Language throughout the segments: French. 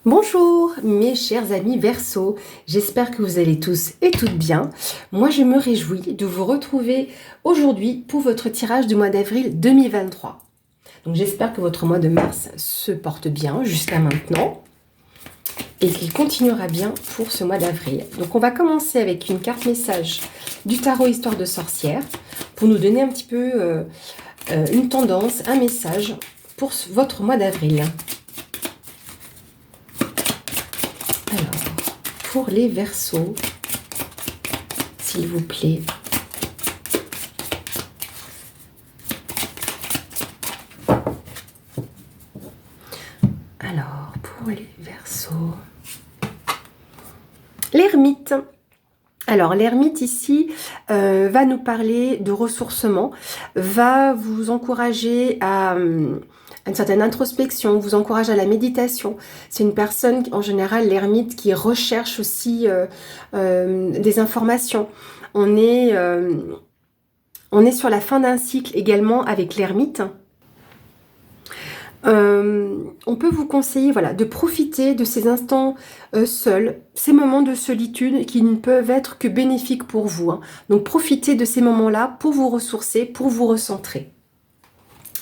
Bonjour mes chers amis Verseau, j'espère que vous allez tous et toutes bien. Moi je me réjouis de vous retrouver aujourd'hui pour votre tirage du mois d'avril 2023. Donc j'espère que votre mois de mars se porte bien jusqu'à maintenant et qu'il continuera bien pour ce mois d'avril. Donc on va commencer avec une carte message du tarot Histoire de sorcière pour nous donner un petit peu une tendance, un message pour votre mois d'avril. Pour les Verseaux, s'il vous plaît. Alors, pour les Verseaux, l'ermite. Alors, l'ermite ici va nous parler de ressourcement, va vous encourager à une certaine introspection, vous encourage à la méditation. C'est une personne, en général, l'ermite, qui recherche aussi des informations. On est sur la fin d'un cycle également avec l'ermite. On peut vous conseiller de profiter de ces instants seuls, ces moments de solitude qui ne peuvent être que bénéfiques pour vous. Hein. Donc profitez de ces moments-là pour vous ressourcer, pour vous recentrer.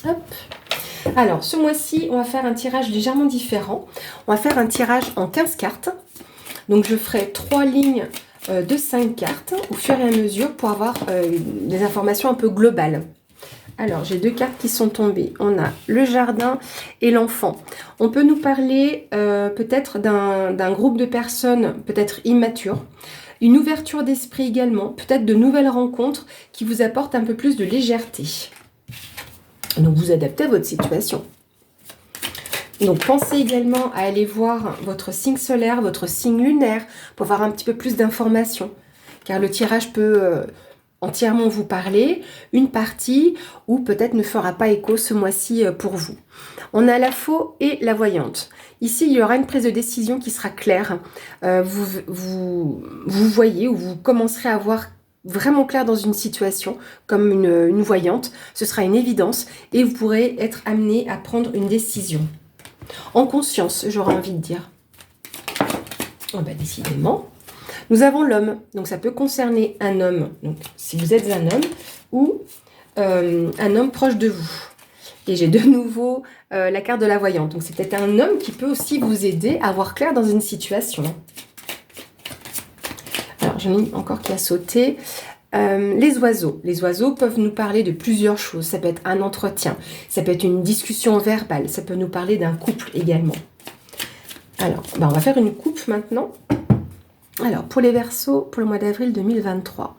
Hop. Alors, ce mois-ci, on va faire un tirage légèrement différent. On va faire un tirage en 15 cartes. Donc, je ferai 3 lignes de 5 cartes au fur et à mesure pour avoir des informations un peu globales. Alors, j'ai 2 cartes qui sont tombées. On a le jardin et l'enfant. On peut nous parler peut-être d'un groupe de personnes peut-être immatures. Une ouverture d'esprit également. Peut-être de nouvelles rencontres qui vous apportent un peu plus de légèreté. Donc, vous adaptez à votre situation. Donc, pensez également à aller voir votre signe solaire, votre signe lunaire, pour avoir un petit peu plus d'informations. Car le tirage peut entièrement vous parler, une partie, ou peut-être ne fera pas écho ce mois-ci pour vous. On a la faux et la voyante. Ici, il y aura une prise de décision qui sera claire. Vous voyez, ou vous commencerez à voir vraiment clair dans une situation, comme une voyante, ce sera une évidence et vous pourrez être amené à prendre une décision. En conscience, j'aurais envie de dire. Oh bah, décidément. Nous avons l'homme, donc ça peut concerner un homme, donc si vous êtes un homme, ou un homme proche de vous. Et j'ai de nouveau la carte de la voyante, donc c'est peut-être un homme qui peut aussi vous aider à voir clair dans une situation. Alors, j'en ai encore qui a sauté. Les oiseaux. Les oiseaux peuvent nous parler de plusieurs choses. Ça peut être un entretien, ça peut être une discussion verbale, ça peut nous parler d'un couple également. Alors, on va faire une coupe maintenant. Alors, pour les Verseaux, pour le mois d'avril 2023,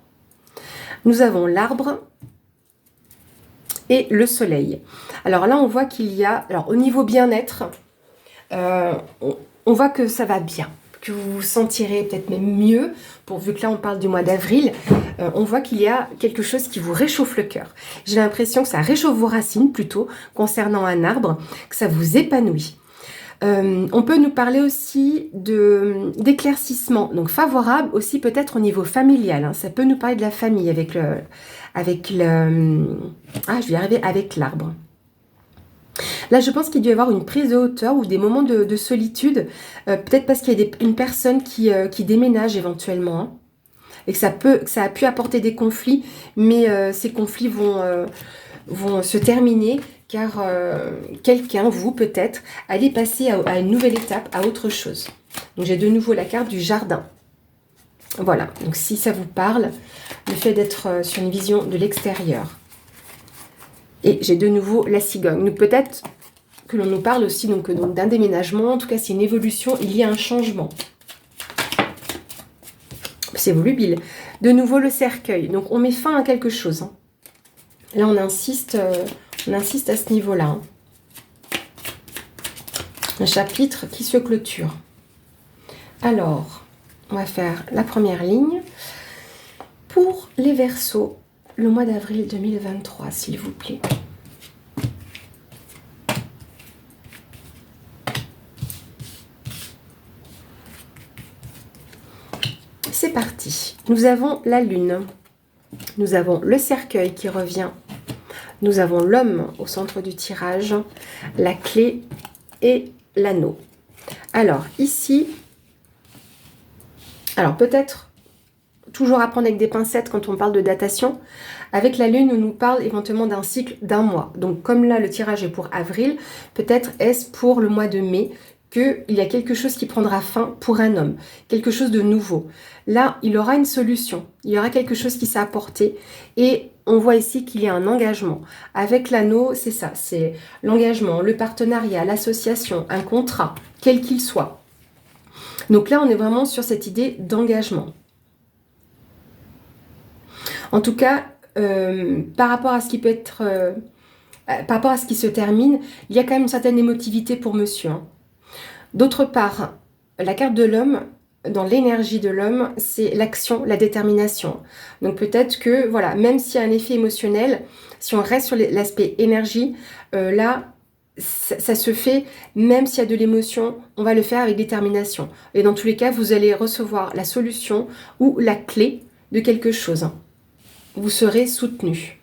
nous avons l'arbre et le soleil. Alors là, on voit qu'il y a, au niveau bien-être, on voit que ça va bien, que vous vous sentirez peut-être même mieux, vu que là on parle du mois d'avril, on voit qu'il y a quelque chose qui vous réchauffe le cœur. J'ai l'impression que ça réchauffe vos racines plutôt, concernant un arbre, que ça vous épanouit. On peut nous parler aussi d'éclaircissement, donc favorable aussi peut-être au niveau familial. Hein. Ça peut nous parler de la famille avec l'arbre. Là, je pense qu'il doit y avoir une prise de hauteur ou des moments de solitude, peut-être parce qu'il y a une personne qui déménage éventuellement, hein, et que ça a pu apporter des conflits, mais ces conflits vont se terminer car quelqu'un, vous peut-être, allez passer à une nouvelle étape, à autre chose. Donc j'ai de nouveau la carte du jardin. Voilà, donc si ça vous parle, le fait d'être sur une vision de l'extérieur. Et j'ai de nouveau la cigogne. Donc peut-être que l'on nous parle aussi donc d'un déménagement. En tout cas, c'est une évolution. Il y a un changement. C'est volubile. De nouveau le cercueil. Donc on met fin à quelque chose. Hein. Là, on insiste à ce niveau-là. Hein. Un chapitre qui se clôture. Alors, on va faire la première ligne. Pour les Verseaux, le mois d'avril 2023, s'il vous plaît. C'est parti. Nous avons la lune. Nous avons le cercueil qui revient. Nous avons l'homme au centre du tirage, la clé et l'anneau. Alors, ici, alors peut-être toujours à prendre avec des pincettes quand on parle de datation. Avec la lune, on nous parle éventuellement d'un cycle d'un mois. Donc comme là, le tirage est pour avril, peut-être est-ce pour le mois de mai qu'il y a quelque chose qui prendra fin pour un homme, quelque chose de nouveau. Là, il aura une solution, il y aura quelque chose qui s'est apporté et on voit ici qu'il y a un engagement. Avec l'anneau, c'est ça, c'est l'engagement, le partenariat, l'association, un contrat, quel qu'il soit. Donc là, on est vraiment sur cette idée d'engagement. En tout cas, par rapport à ce qui peut être, par rapport à ce qui se termine, il y a quand même une certaine émotivité pour monsieur. Hein. D'autre part, la carte de l'homme, dans l'énergie de l'homme, c'est l'action, la détermination. Donc peut-être que, voilà, même s'il y a un effet émotionnel, si on reste sur l'aspect énergie, là, ça se fait, même s'il y a de l'émotion, on va le faire avec détermination. Et dans tous les cas, vous allez recevoir la solution ou la clé de quelque chose. Vous serez soutenu.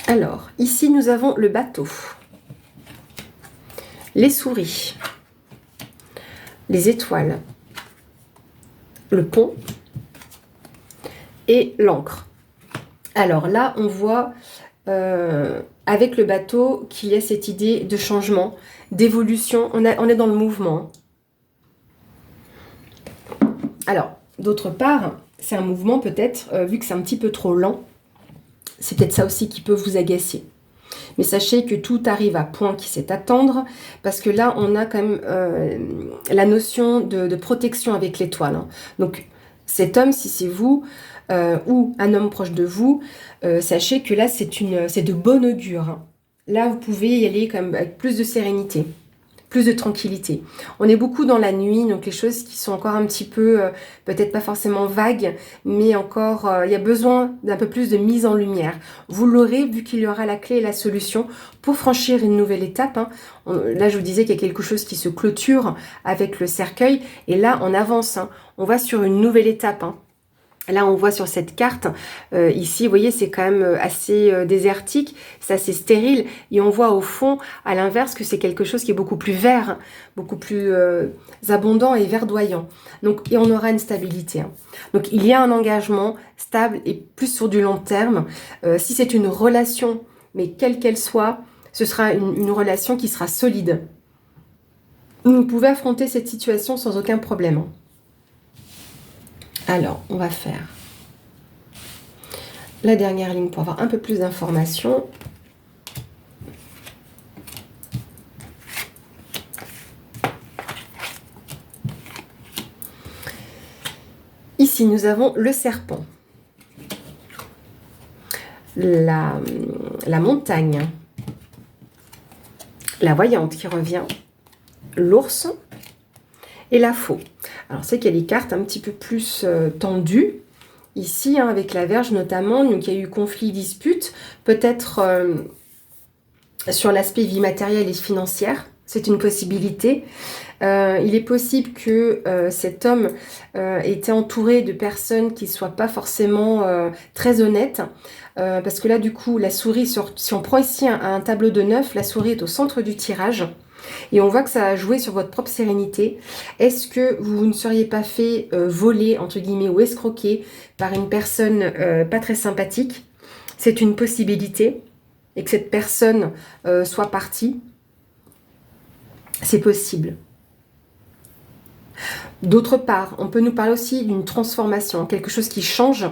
Alors, ici, nous avons le bateau, les souris, les étoiles, le pont et l'encre. Alors là, on voit avec le bateau qu'il y a cette idée de changement, d'évolution. On est dans le mouvement. Alors, d'autre part, c'est un mouvement peut-être, vu que c'est un petit peu trop lent, c'est peut-être ça aussi qui peut vous agacer. Mais sachez que tout arrive à point qui sait attendre, parce que là, on a quand même la notion de protection avec l'étoile. Hein. Donc, cet homme, si c'est vous, ou un homme proche de vous, sachez que là, c'est de bon augure. Hein. Là, vous pouvez y aller quand même avec plus de sérénité, plus de tranquillité. On est beaucoup dans la nuit, donc les choses qui sont encore un petit peu, peut-être pas forcément vagues, mais encore, il y a besoin d'un peu plus de mise en lumière. Vous l'aurez vu qu'il y aura la clé et la solution pour franchir une nouvelle étape. Hein. Là, je vous disais qu'il y a quelque chose qui se clôture avec le cercueil, et là, on avance. Hein. On va sur une nouvelle étape. Hein. Là, on voit sur cette carte, ici, vous voyez, c'est quand même assez désertique, c'est assez stérile. Et on voit au fond, à l'inverse, que c'est quelque chose qui est beaucoup plus vert, beaucoup plus abondant et verdoyant. Donc, et on aura une stabilité. Hein. Donc, il y a un engagement stable et plus sur du long terme. Si c'est une relation, mais quelle qu'elle soit, ce sera une relation qui sera solide. Vous pouvez affronter cette situation sans aucun problème. Hein. Alors, on va faire la dernière ligne pour avoir un peu plus d'informations. Ici, nous avons le serpent, la montagne, la voyante qui revient, l'ours et la faux. Alors, c'est qu'il y a des cartes un petit peu plus tendues. Ici, hein, avec la Vierge notamment, donc il y a eu conflit, dispute, peut-être sur l'aspect vie matérielle et financière. C'est une possibilité. Il est possible que cet homme était entouré de personnes qui ne soient pas forcément très honnêtes. Parce que là, du coup, la souris, si on prend ici un tableau de 9, la souris est au centre du tirage. Et on voit que ça a joué sur votre propre sérénité. Est-ce que vous ne seriez pas fait voler, entre guillemets, ou escroquer par une personne pas très sympathique? C'est une possibilité. Et que cette personne soit partie. C'est possible. D'autre part, on peut nous parler aussi d'une transformation, quelque chose qui change,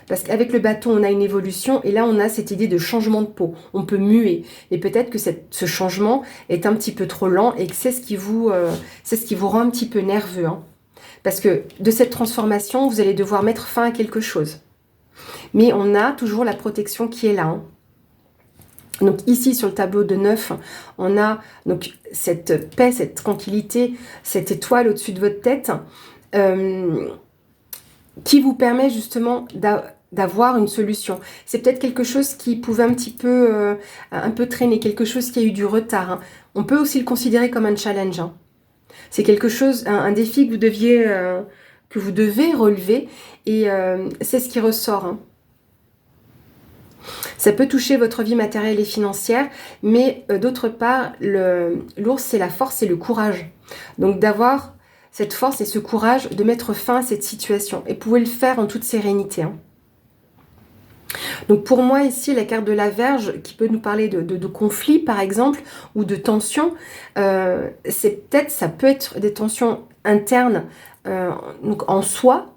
parce qu'avec le bateau, on a une évolution, et là, on a cette idée de changement de peau. On peut muer, et peut-être que ce changement est un petit peu trop lent, et que c'est ce qui vous rend un petit peu nerveux. Hein. Parce que de cette transformation, vous allez devoir mettre fin à quelque chose. Mais on a toujours la protection qui est là. Hein. Donc ici, sur le tableau de 9, on a donc cette paix, cette tranquillité, cette étoile au-dessus de votre tête qui vous permet justement d'avoir une solution. C'est peut-être quelque chose qui pouvait un peu traîner, quelque chose qui a eu du retard. Hein. On peut aussi le considérer comme un challenge. Hein. C'est quelque chose, un défi que vous deviez que vous devez relever et c'est ce qui ressort, hein. Ça peut toucher votre vie matérielle et financière, mais d'autre part, l'ours, c'est la force et le courage. Donc d'avoir cette force et ce courage de mettre fin à cette situation. Et vous pouvez le faire en toute sérénité, hein. Donc pour moi ici, la carte de la Vierge, qui peut nous parler de conflit par exemple, ou de tension, ça peut être des tensions internes donc en soi,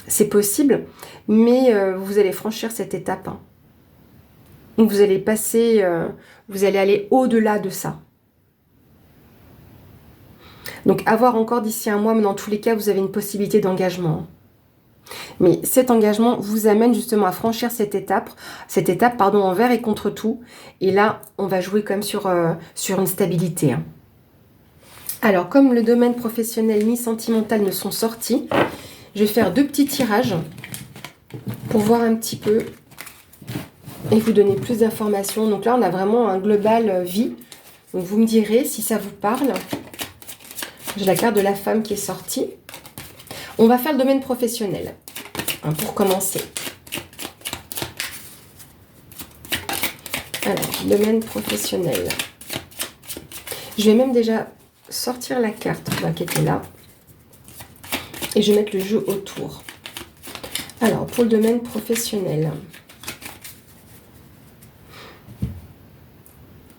c'est possible, mais vous allez franchir cette étape, hein. Donc vous allez passer, vous allez aller au-delà de ça. Donc à voir encore d'ici un mois, mais dans tous les cas, vous avez une possibilité d'engagement, hein. Mais cet engagement vous amène justement à franchir cette étape, envers et contre tout. Et là, on va jouer comme sur une stabilité, hein. Alors, comme le domaine professionnel ni sentimental ne sont sortis, je vais faire 2 petits tirages pour voir un petit peu et vous donner plus d'informations. Donc là, on a vraiment un global vie. Donc vous me direz si ça vous parle. J'ai la carte de la femme qui est sortie. On va faire le domaine professionnel, hein, pour commencer. Alors, domaine professionnel. Je vais même déjà sortir la carte qui était là. Et je vais mettre le jeu autour. Alors, pour le domaine professionnel.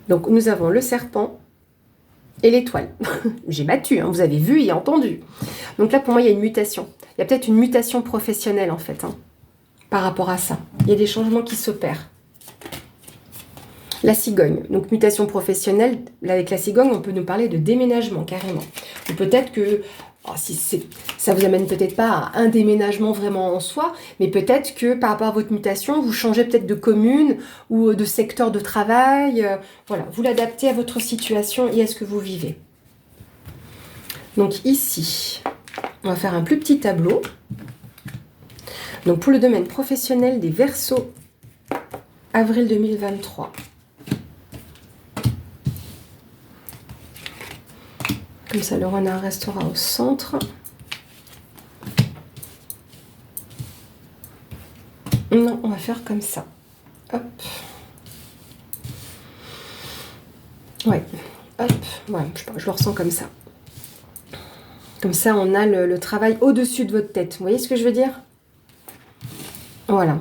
Donc, nous avons le serpent et l'étoile. J'ai battu, hein, vous avez vu et entendu. Donc là, pour moi, il y a une mutation. Il y a peut-être une mutation professionnelle, en fait, hein, par rapport à ça. Il y a des changements qui s'opèrent. La cigogne. Donc, mutation professionnelle. Là, avec la cigogne, on peut nous parler de déménagement, carrément. Ou peut-être que, ça vous amène peut-être pas à un déménagement vraiment en soi, mais peut-être que par rapport à votre mutation, vous changez peut-être de commune ou de secteur de travail. Voilà, vous l'adaptez à votre situation et à ce que vous vivez. Donc ici, on va faire un plus petit tableau. Donc pour le domaine professionnel des Verseaux, avril 2023. Comme ça, le renard restera au centre. Non, on va faire comme ça. Hop. Ouais. Hop. Ouais, je le ressens comme ça. Comme ça, on a le travail au-dessus de votre tête. Vous voyez ce que je veux dire? Voilà.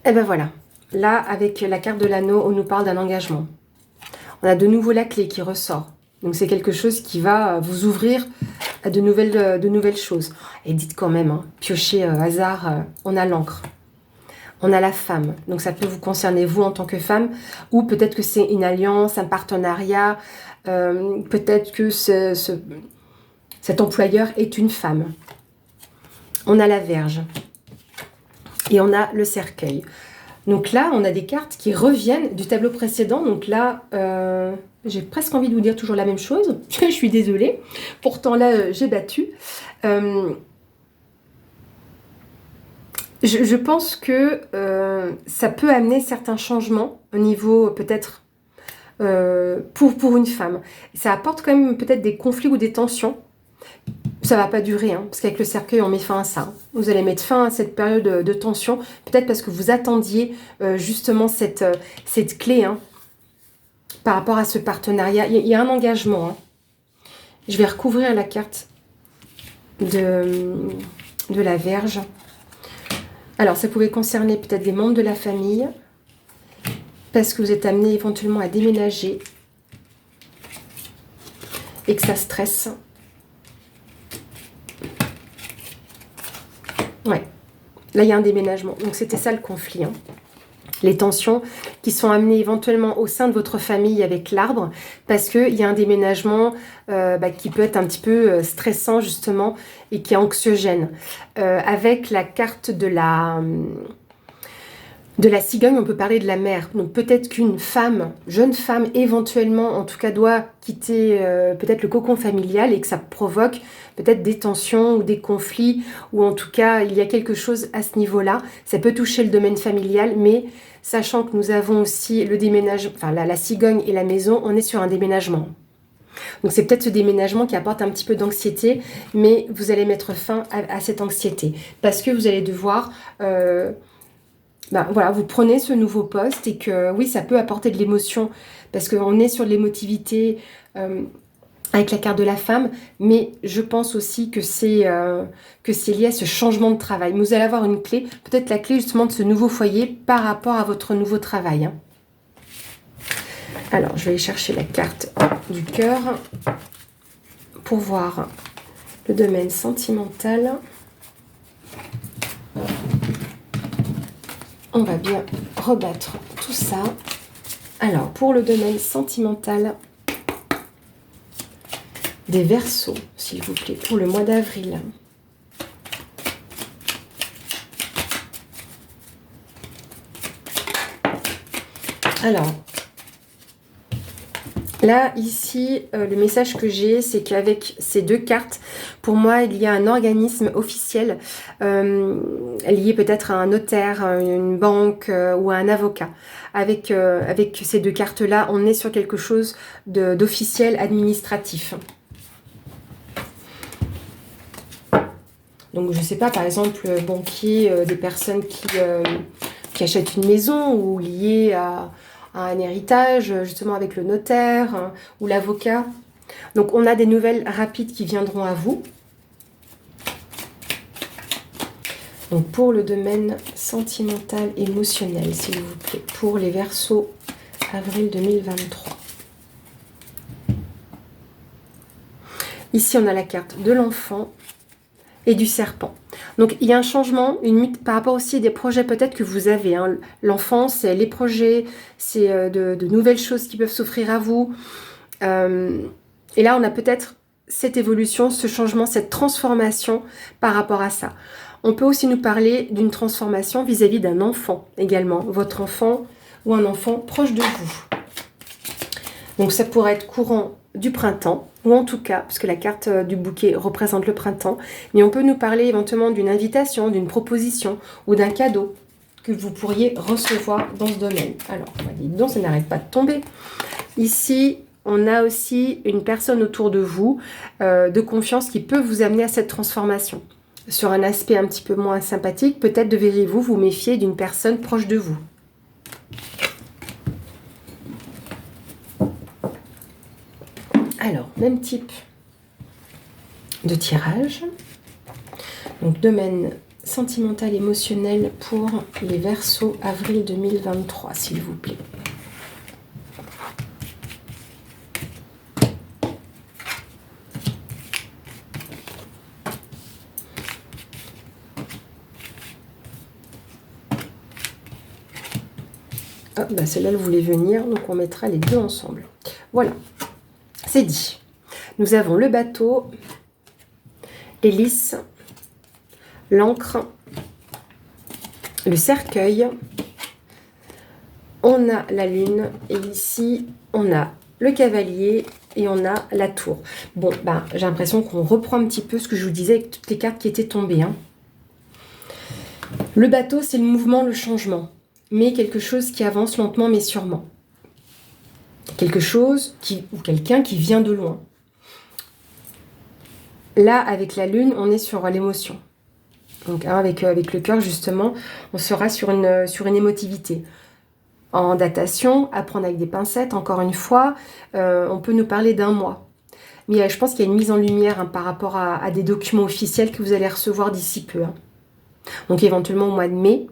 Et ben voilà. Là, avec la carte de l'anneau, on nous parle d'un engagement. On a de nouveau la clé qui ressort. Donc c'est quelque chose qui va vous ouvrir à de nouvelles choses. Et dites quand même, hein, piochez hasard, on a l'encre. On a la femme. Donc ça peut vous concerner vous en tant que femme. Ou peut-être que c'est une alliance, un partenariat. Peut-être que cet employeur est une femme. On a la Vierge. Et on a le cercueil. Donc là, on a des cartes qui reviennent du tableau précédent. Donc là, j'ai presque envie de vous dire toujours la même chose. Je suis désolée. Pourtant là, j'ai battu. Je pense que ça peut amener certains changements au niveau peut-être pour une femme. Ça apporte quand même peut-être des conflits ou des tensions. Ça va pas durer, hein, parce qu'avec le cercueil, on met fin à ça. Vous allez mettre fin à cette période de tension, peut-être parce que vous attendiez justement cette clé, hein, par rapport à ce partenariat. Il y a un engagement, hein. Je vais recouvrir la carte de la Vierge. Alors, ça pouvait concerner peut-être des membres de la famille, parce que vous êtes amené éventuellement à déménager et que ça stresse. Ouais, là il y a un déménagement. Donc c'était ça le conflit, hein. Les tensions qui sont amenées éventuellement au sein de votre famille avec l'arbre, parce qu'il y a un déménagement qui peut être un petit peu stressant justement et qui est anxiogène. Avec la carte de la cigogne, on peut parler de la mère. Donc peut-être qu'une femme, jeune femme, éventuellement, en tout cas, doit quitter peut-être le cocon familial et que ça provoque peut-être des tensions ou des conflits, ou en tout cas, il y a quelque chose à ce niveau-là. Ça peut toucher le domaine familial, mais sachant que nous avons aussi le déménagement, enfin la cigogne et la maison, on est sur un déménagement. Donc c'est peut-être ce déménagement qui apporte un petit peu d'anxiété, mais vous allez mettre fin à cette anxiété. Parce que vous allez devoir... voilà, vous prenez ce nouveau poste et que oui, ça peut apporter de l'émotion parce qu'on est sur de l'émotivité avec la carte de la femme, mais je pense aussi que c'est lié à ce changement de travail. Vous allez avoir une clé, peut-être la clé justement de ce nouveau foyer par rapport à votre nouveau travail. Alors, je vais aller chercher la carte du cœur pour voir le domaine sentimental. On va bien rebattre tout ça. Alors, pour le domaine sentimental des Verseaux, s'il vous plaît, pour le mois d'avril. Alors, là, ici, le message que j'ai, c'est qu'avec ces deux cartes, pour moi, il y a un organisme officiel lié peut-être à un notaire, une banque ou à un avocat. Avec ces deux cartes-là, on est sur quelque chose d'officiel administratif. Donc, je ne sais pas, par exemple, banquier, des personnes qui achètent une maison ou liées à un héritage, justement avec le notaire ou l'avocat. Donc, on a des nouvelles rapides qui viendront à vous. Donc, pour le domaine sentimental, émotionnel, s'il vous plaît, pour les Verseaux, avril 2023. Ici, on a la carte de l'enfant et du serpent. Donc, il y a un changement, par rapport aussi à des projets peut-être que vous avez. L'enfant, c'est les projets, c'est de nouvelles choses qui peuvent s'offrir à vous. Et là, on a peut-être cette évolution, ce changement, cette transformation par rapport à ça. On peut aussi nous parler d'une transformation vis-à-vis d'un enfant également. Votre enfant ou un enfant proche de vous. Donc, ça pourrait être courant du printemps, ou en tout cas, parce que la carte du bouquet représente le printemps, mais on peut nous parler éventuellement d'une invitation, d'une proposition ou d'un cadeau que vous pourriez recevoir dans ce domaine. Alors, on va dire, donc ça n'arrête pas de tomber. Ici, on a aussi une personne autour de vous de confiance qui peut vous amener à cette transformation. Sur un aspect un petit peu moins sympathique, peut-être devriez-vous vous méfier d'une personne proche de vous. Alors, même type de tirage. Donc, domaine sentimental, émotionnel pour les Verseaux, avril 2023, s'il vous plaît. Ah, bah celle-là, elle voulait venir, donc on mettra les deux ensemble. Voilà. C'est dit. Nous avons le bateau, l'hélice, l'encre, le cercueil, on a la lune et ici on a le cavalier et on a la tour. Bon, j'ai l'impression qu'on reprend un petit peu ce que je vous disais avec toutes les cartes qui étaient tombées. Le bateau, c'est le mouvement, le changement, mais quelque chose qui avance lentement mais sûrement. Quelque chose ou quelqu'un qui vient de loin. Là, avec la lune, on est sur l'émotion. Donc, avec le cœur, justement, on sera sur une émotivité. En datation, à prendre avec des pincettes, encore une fois, on peut nous parler d'un mois. Mais je pense qu'il y a une mise en lumière par rapport à des documents officiels que vous allez recevoir d'ici peu. Donc, éventuellement au mois de mai.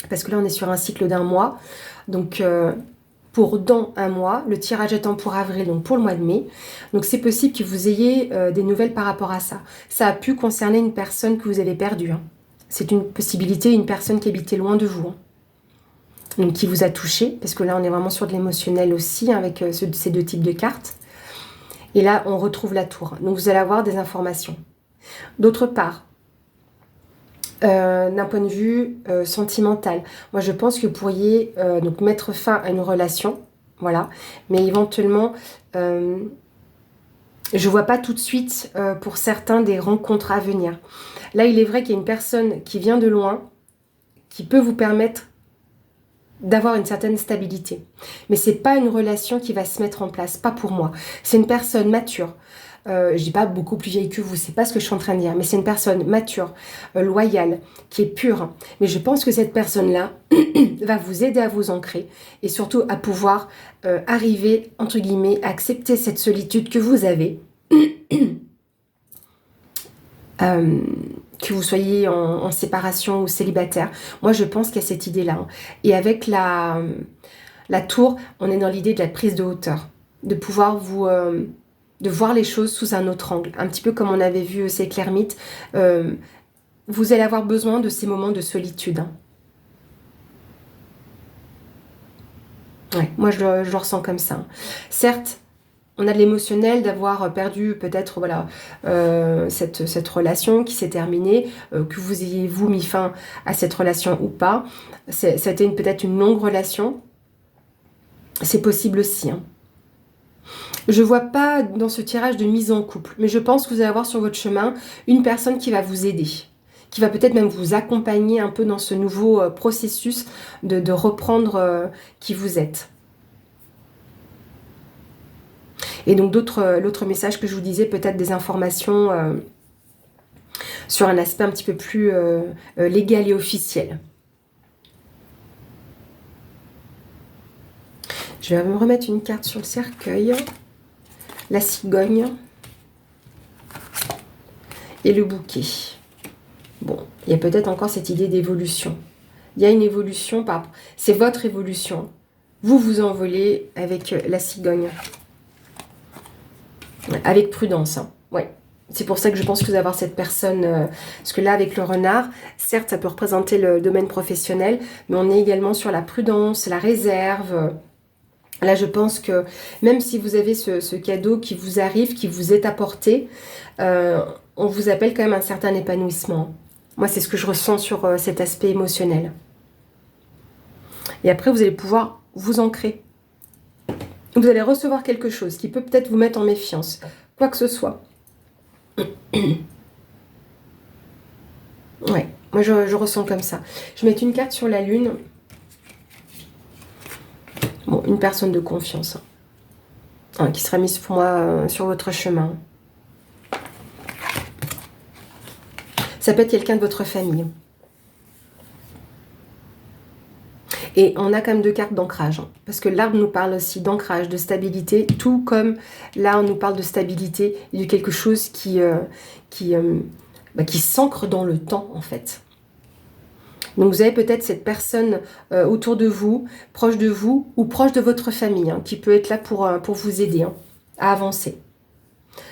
Parce que là, on est sur un cycle d'un mois. Donc, pour dans un mois, le tirage étant pour avril, donc pour le mois de mai. Donc, c'est possible que vous ayez des nouvelles par rapport à ça. Ça a pu concerner une personne que vous avez perdue. C'est une possibilité, une personne qui habitait loin de vous. Donc, qui vous a touché, parce que là, on est vraiment sur de l'émotionnel aussi, avec ces deux types de cartes. Et là, on retrouve la tour. Donc, vous allez avoir des informations. D'autre part, d'un point de vue sentimental. Moi, je pense que vous pourriez donc mettre fin à une relation, voilà. Mais éventuellement, je vois pas tout de suite pour certains des rencontres à venir. Là, il est vrai qu'il y a une personne qui vient de loin, qui peut vous permettre d'avoir une certaine stabilité. Mais c'est pas une relation qui va se mettre en place, pas pour moi. C'est une personne mature. Je dis pas beaucoup plus vieille que vous, c'est pas ce que je suis en train de dire, mais c'est une personne mature, loyale, qui est pure. Mais je pense que cette personne-là va vous aider à vous ancrer et surtout à pouvoir arriver, entre guillemets, à accepter cette solitude que vous avez. Que vous soyez en séparation ou célibataire. Moi, je pense qu'il y a cette idée-là. Hein. Et avec la tour, on est dans l'idée de la prise de hauteur, de pouvoir vous... de voir les choses sous un autre angle. Un petit peu comme on avait vu ces Clermites. Vous allez avoir besoin de ces moments de solitude. Hein. Ouais, moi, je le ressens comme ça. Hein. Certes, on a de l'émotionnel d'avoir perdu peut-être voilà, cette relation qui s'est terminée, que vous ayez vous mis fin à cette relation ou pas. Ça a été peut-être une longue relation. C'est possible aussi. Hein. Je vois pas dans ce tirage de mise en couple, mais je pense que vous allez avoir sur votre chemin une personne qui va vous aider, qui va peut-être même vous accompagner un peu dans ce nouveau processus de reprendre qui vous êtes. Et donc l'autre message que je vous disais, peut-être des informations sur un aspect un petit peu plus légal et officiel. Je vais me remettre une carte sur le cercueil, la cigogne et le bouquet. Bon, il y a peut-être encore cette idée d'évolution. Il y a une évolution, c'est votre évolution. Vous vous envolez avec la cigogne. Avec prudence, hein. Ouais. C'est pour ça que je pense que vous allez avoir cette personne, parce que là, avec le renard, certes, ça peut représenter le domaine professionnel, mais on est également sur la prudence, la réserve. Là, je pense que même si vous avez ce cadeau qui vous arrive, qui vous est apporté, on vous appelle quand même un certain épanouissement. Moi, c'est ce que je ressens sur cet aspect émotionnel. Et après, vous allez pouvoir vous ancrer. Vous allez recevoir quelque chose qui peut peut-être vous mettre en méfiance, quoi que ce soit. Ouais, moi je ressens comme ça. Je vais mettre une carte sur la lune. Bon, une personne de confiance. Hein, qui sera mise pour moi sur votre chemin. Ça peut être quelqu'un de votre famille. Et on a quand même deux cartes d'ancrage. Hein, parce que l'arbre nous parle aussi d'ancrage, de stabilité. Tout comme là, on nous parle de stabilité et de quelque chose qui s'ancre dans le temps, en fait. Donc vous avez peut-être cette personne autour de vous, proche de vous ou proche de votre famille, hein, qui peut être là pour vous aider hein, à avancer.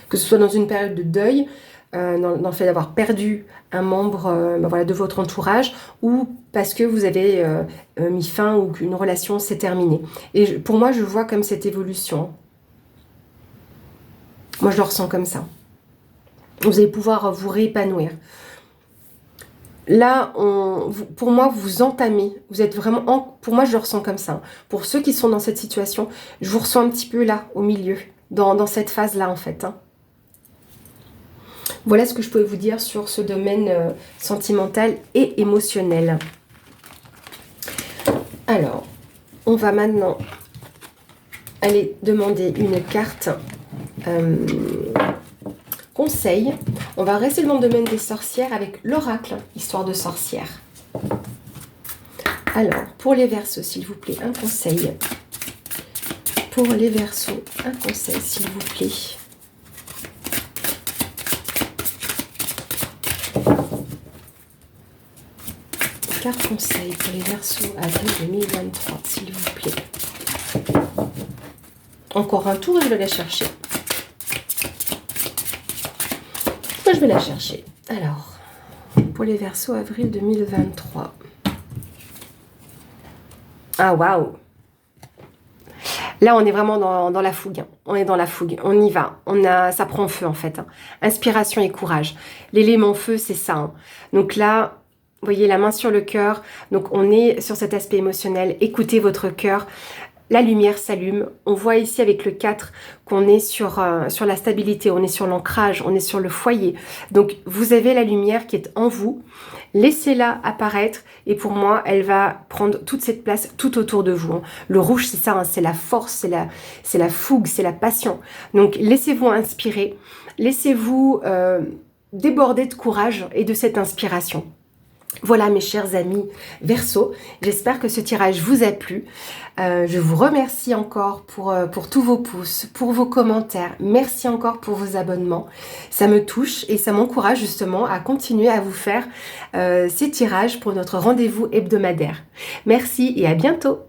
Que ce soit dans une période de deuil, dans le fait d'avoir perdu un membre voilà, de votre entourage, ou parce que vous avez mis fin ou qu'une relation s'est terminée. Et pour moi, je vois comme cette évolution. Moi, je le ressens comme ça. Vous allez pouvoir vous réépanouir. Là, pour moi, vous entamez. Vous êtes vraiment... pour moi, je le ressens comme ça. Pour ceux qui sont dans cette situation, je vous ressens un petit peu là, au milieu, dans cette phase-là, en fait. Hein. Voilà ce que je pouvais vous dire sur ce domaine sentimental et émotionnel. Alors, on va maintenant aller demander une carte conseil. On va rester dans le domaine des sorcières avec l'oracle, histoire de sorcière. Alors, pour les Verseaux, s'il vous plaît, un conseil. Pour les Verseaux, un conseil, s'il vous plaît. Carte conseil pour les Verseaux avril 2023, s'il vous plaît. Encore un tour et je vais la chercher. Je vais la chercher. Alors, pour les Verseaux avril 2023. Ah, waouh! Là, on est vraiment dans la fougue. On est dans la fougue. On y va. Ça prend feu, en fait. Inspiration et courage. L'élément feu, c'est ça. Hein. Donc là, vous voyez, la main sur le cœur. Donc, on est sur cet aspect émotionnel. Écoutez votre cœur. la lumière s'allume. On voit ici avec le 4 qu'on est sur la stabilité, on est sur l'ancrage, on est sur le foyer. Donc vous avez la lumière qui est en vous. Laissez-la apparaître et pour moi, elle va prendre toute cette place tout autour de vous. Le rouge, c'est ça, hein, c'est la force, c'est la fougue, c'est la passion. Donc laissez-vous inspirer, laissez-vous déborder de courage et de cette inspiration. Voilà mes chers amis Verseau, j'espère que ce tirage vous a plu. Je vous remercie encore pour tous vos pouces, pour vos commentaires. Merci encore pour vos abonnements. Ça me touche et ça m'encourage justement à continuer à vous faire ces tirages pour notre rendez-vous hebdomadaire. Merci et à bientôt.